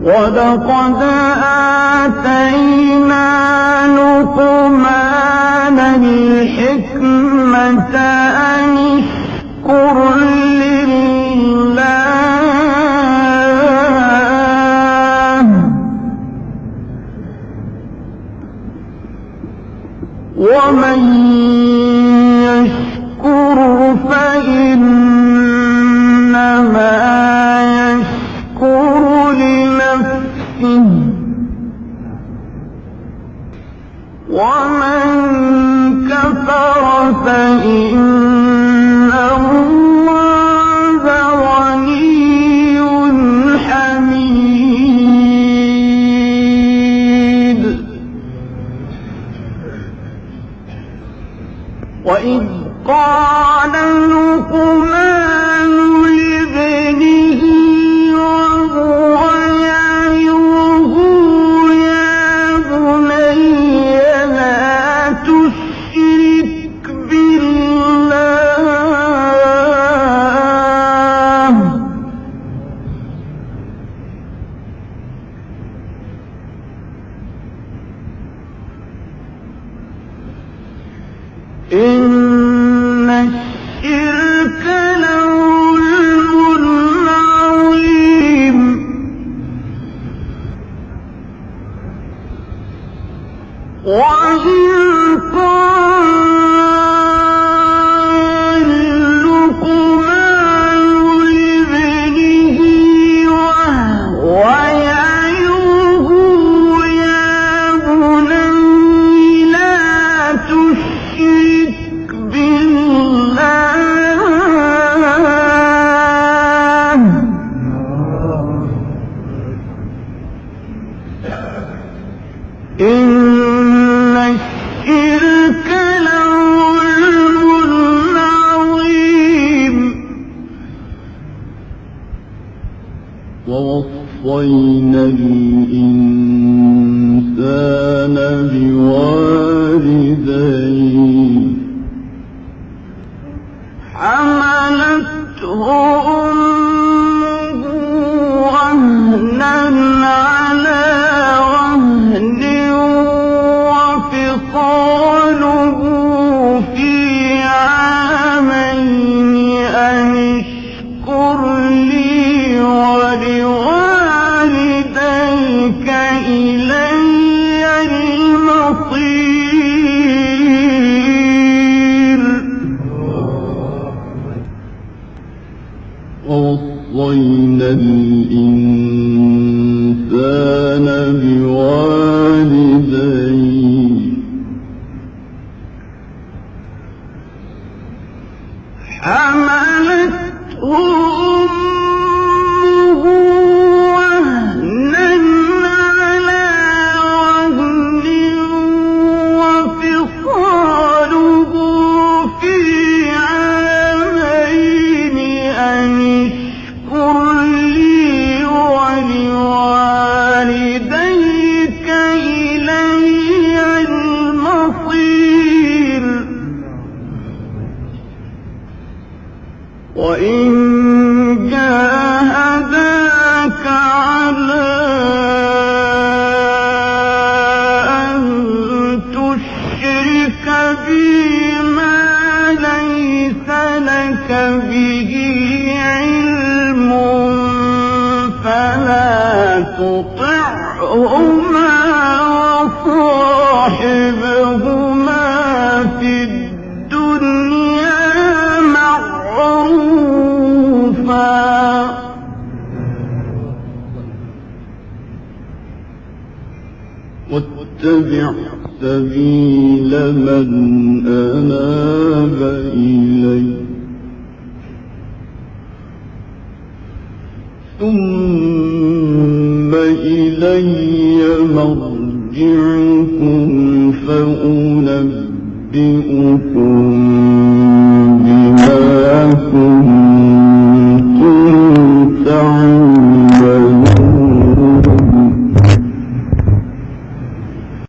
ولقد آتينا لقمان الحكمة أن اشكر لله ومن يشكر فإنما يشكر لنفسه ومن كفر فإن الله غني حميد. وإذ قال لقمان لابنه وهو يعظه يا بني لا تشرك بالله إن الشرك لظلم عظيم. وإن قال لقمان لابنه وهو يعظه يا بني لا تشرك بالله إن الشرك لظلم عظيم. ووصينا الإنسان بوالديه حملته أمه وهنا على وهن وفصاله في عامين أن اشكر لي ولوالديك إلي المصير. ووصينا الإنسان بوالديه حملته أمه وهنا على وهن وفصاله في عامين أن اشكر لي ولوالديك إلي المصير. وإن جاهداك على أن تشرك بي ما ليس لك به علم فلا تطعهما وصاحبهما في الدنيا معروفا واتبع سبيل من أناب إلي ثم إلي مرجعكم فأنبئكم بما كنتم